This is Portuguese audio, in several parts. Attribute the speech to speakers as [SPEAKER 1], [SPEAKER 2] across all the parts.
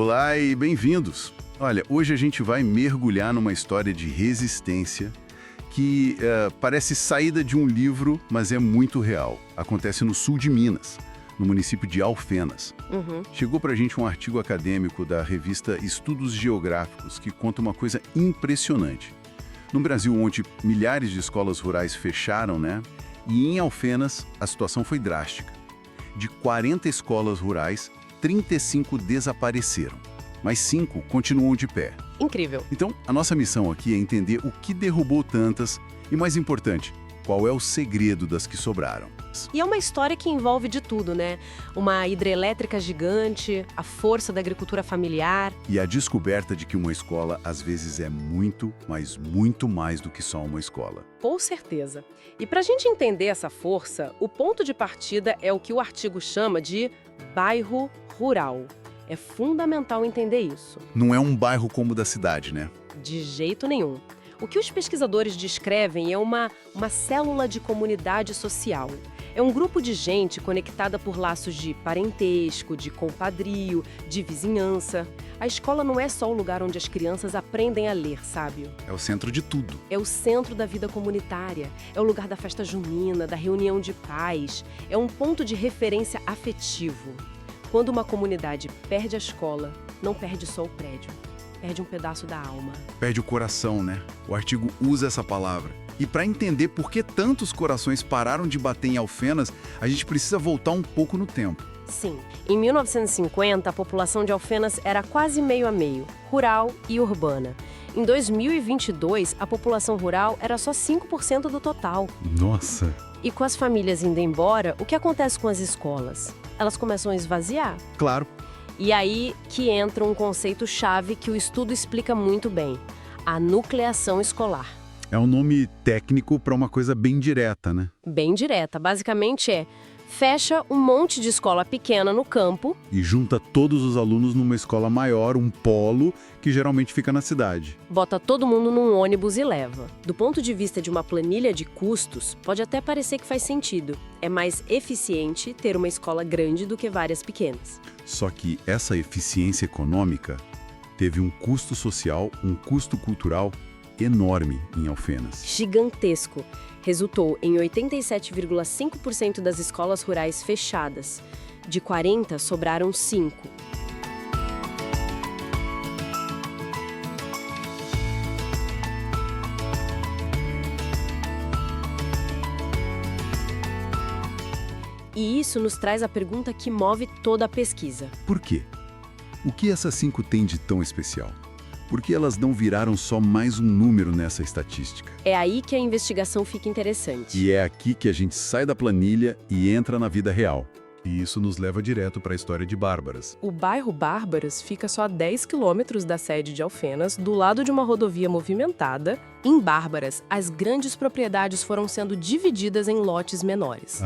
[SPEAKER 1] Olá e bem-vindos! Olha, hoje a gente vai mergulhar numa história de resistência que parece saída de um livro, mas é muito real. Acontece no sul de Minas, no município de Alfenas. Chegou pra gente um artigo acadêmico da revista Estudos Geográficos que conta uma coisa impressionante. No Brasil, onde milhares de escolas rurais fecharam, né? E em Alfenas, a situação foi drástica. De 40 escolas rurais, 35 desapareceram, mas 5 continuam de pé.
[SPEAKER 2] Incrível.
[SPEAKER 1] Então, a nossa missão aqui é entender o que derrubou tantas e, mais importante, qual é o segredo das que sobraram.
[SPEAKER 2] E é uma história que envolve de tudo, né? Uma hidrelétrica gigante, a força da agricultura familiar.
[SPEAKER 1] E a descoberta de que uma escola, às vezes, é muito, mas muito mais do que só uma escola.
[SPEAKER 2] Com certeza. E para a gente entender essa força, o ponto de partida é o que o artigo chama de bairro rural. É fundamental entender isso.
[SPEAKER 1] Não é um bairro como o da cidade, né?
[SPEAKER 2] De jeito nenhum. O que os pesquisadores descrevem é uma célula de comunidade social. É um grupo de gente conectada por laços de parentesco, de compadrio, de vizinhança. A escola não é só o lugar onde as crianças aprendem a ler, sabe?
[SPEAKER 1] É o centro de tudo.
[SPEAKER 2] É o centro da vida comunitária. É o lugar da festa junina, da reunião de pais. É um ponto de referência afetivo. Quando uma comunidade perde a escola, não perde só o prédio. Perde um pedaço da alma.
[SPEAKER 1] Perde o coração, né? O artigo usa essa palavra. E para entender por que tantos corações pararam de bater em Alfenas, a gente precisa voltar um pouco no tempo.
[SPEAKER 2] Sim. Em 1950, a população de Alfenas era quase meio a meio, rural e urbana. Em 2022, a população rural era só 5% do total.
[SPEAKER 1] Nossa!
[SPEAKER 2] E com as famílias indo embora, o que acontece com as escolas? Elas começam a esvaziar.
[SPEAKER 1] Claro.
[SPEAKER 2] E aí que entra um conceito-chave que o estudo explica muito bem: a nucleação escolar.
[SPEAKER 1] É um nome técnico para uma coisa bem direta, né?
[SPEAKER 2] Bem direta. Basicamente fecha um monte de escola pequena no campo.
[SPEAKER 1] E junta todos os alunos numa escola maior, um polo, que geralmente fica na cidade.
[SPEAKER 2] Bota todo mundo num ônibus e leva. Do ponto de vista de uma planilha de custos, pode até parecer que faz sentido. É mais eficiente ter uma escola grande do que várias pequenas.
[SPEAKER 1] Só que essa eficiência econômica teve um custo social, um custo cultural enorme em Alfenas.
[SPEAKER 2] Gigantesco. Resultou em 87,5% das escolas rurais fechadas. De 40, sobraram 5. E isso nos traz a pergunta que move toda a pesquisa.
[SPEAKER 1] Por quê? O que essas 5 têm de tão especial? Por que elas não viraram só mais um número nessa estatística?
[SPEAKER 2] É aí que a investigação fica interessante.
[SPEAKER 1] E é aqui que a gente sai da planilha e entra na vida real. E isso nos leva direto para a história de Bárbaras.
[SPEAKER 3] O bairro Bárbaras fica só a 10 quilômetros da sede de Alfenas, do lado de uma rodovia movimentada. Em Bárbaras, as grandes propriedades foram sendo divididas em lotes menores.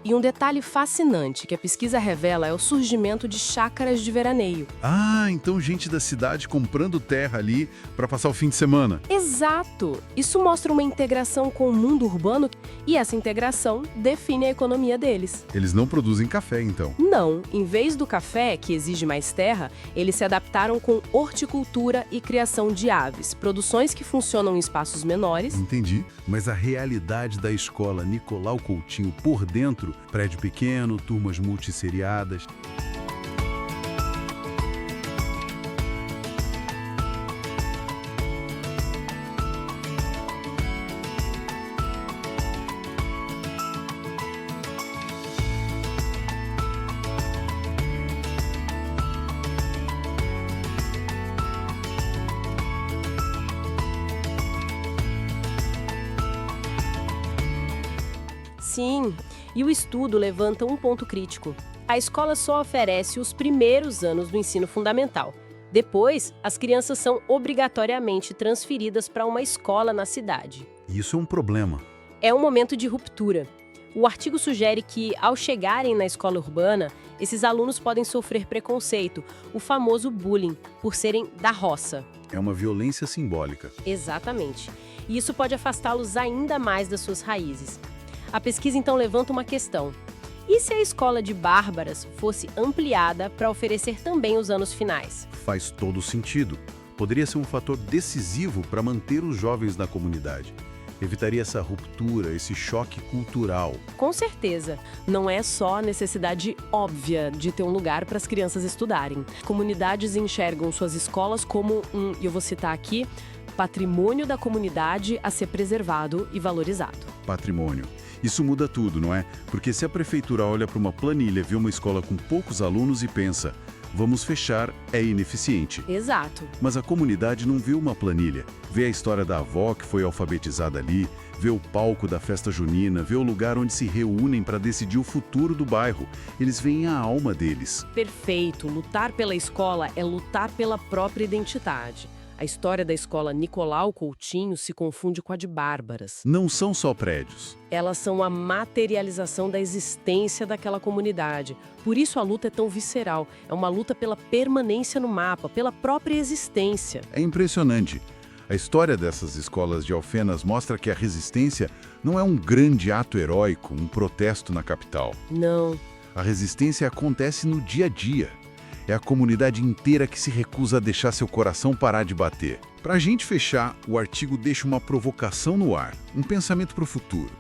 [SPEAKER 3] E um detalhe fascinante que a pesquisa revela é o surgimento de chácaras de veraneio.
[SPEAKER 1] Ah, então gente da cidade comprando terra ali para passar o fim de semana.
[SPEAKER 3] Exato! Isso mostra uma integração com o mundo urbano e essa integração define a economia deles.
[SPEAKER 1] Eles não produzem café, então.
[SPEAKER 3] Não, em vez do café, que exige mais terra, eles se adaptaram com horticultura e criação de aves, produções que funcionam em espaços menores.
[SPEAKER 1] Entendi, mas a realidade da escola Nicolau Coutinho por dentro, prédio pequeno, turmas multisseriadas.
[SPEAKER 2] Sim, e o estudo levanta um ponto crítico. A escola só oferece os primeiros anos do ensino fundamental. Depois, as crianças são obrigatoriamente transferidas para uma escola na cidade.
[SPEAKER 1] Isso é um problema.
[SPEAKER 2] É um momento de ruptura. O artigo sugere que, ao chegarem na escola urbana, esses alunos podem sofrer preconceito, o famoso bullying, por serem da roça.
[SPEAKER 1] É uma violência simbólica.
[SPEAKER 2] Exatamente. E isso pode afastá-los ainda mais das suas raízes. A pesquisa então levanta uma questão. E se a escola de Bárbaras fosse ampliada para oferecer também os anos finais?
[SPEAKER 1] Faz todo sentido. Poderia ser um fator decisivo para manter os jovens na comunidade. Evitaria essa ruptura, esse choque cultural.
[SPEAKER 2] Com certeza. Não é só a necessidade óbvia de ter um lugar para as crianças estudarem. Comunidades enxergam suas escolas como eu vou citar aqui, patrimônio da comunidade a ser preservado e valorizado.
[SPEAKER 1] Patrimônio. Isso muda tudo, não é? Porque se a prefeitura olha para uma planilha, vê uma escola com poucos alunos e pensa, vamos fechar, é ineficiente.
[SPEAKER 2] Exato.
[SPEAKER 1] Mas a comunidade não vê uma planilha. Vê a história da avó que foi alfabetizada ali, vê o palco da festa junina, vê o lugar onde se reúnem para decidir o futuro do bairro. Eles veem a alma deles.
[SPEAKER 2] Perfeito. Lutar pela escola é lutar pela própria identidade. A história da escola Nicolau Coutinho se confunde com a de Bárbaras.
[SPEAKER 1] Não são só prédios.
[SPEAKER 2] Elas são a materialização da existência daquela comunidade. Por isso a luta é tão visceral. É uma luta pela permanência no mapa, pela própria existência.
[SPEAKER 1] É impressionante. A história dessas escolas de Alfenas mostra que a resistência não é um grande ato heróico, um protesto na capital.
[SPEAKER 2] Não.
[SPEAKER 1] A resistência acontece no dia a dia. É a comunidade inteira que se recusa a deixar seu coração parar de bater. Para a gente fechar, o artigo deixa uma provocação no ar, um pensamento para o futuro.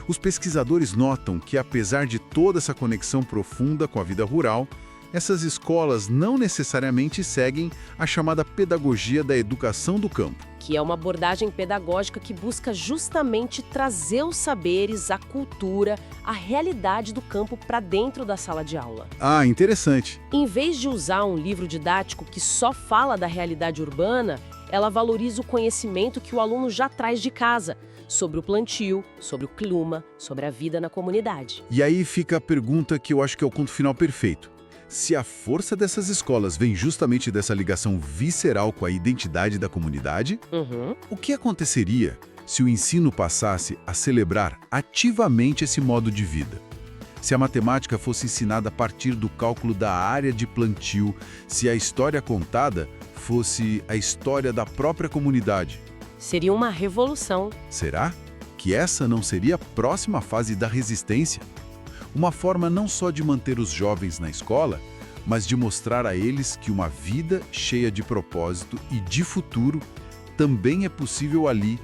[SPEAKER 1] Os pesquisadores notam que, apesar de toda essa conexão profunda com a vida rural, essas escolas não necessariamente seguem a chamada pedagogia da educação do campo.
[SPEAKER 2] Que é uma abordagem pedagógica que busca justamente trazer os saberes, a cultura, a realidade do campo para dentro da sala de aula.
[SPEAKER 1] Ah, interessante.
[SPEAKER 2] Em vez de usar um livro didático que só fala da realidade urbana, ela valoriza o conhecimento que o aluno já traz de casa, sobre o plantio, sobre o clima, sobre a vida na comunidade.
[SPEAKER 1] E aí fica a pergunta que eu acho que é o ponto final perfeito. Se a força dessas escolas vem justamente dessa ligação visceral com a identidade da comunidade, o que aconteceria se o ensino passasse a celebrar ativamente esse modo de vida? Se a matemática fosse ensinada a partir do cálculo da área de plantio, se a história contada fosse a história da própria comunidade?
[SPEAKER 2] Seria uma revolução.
[SPEAKER 1] Será que essa não seria a próxima fase da resistência? Uma forma não só de manter os jovens na escola, mas de mostrar a eles que uma vida cheia de propósito e de futuro também é possível ali,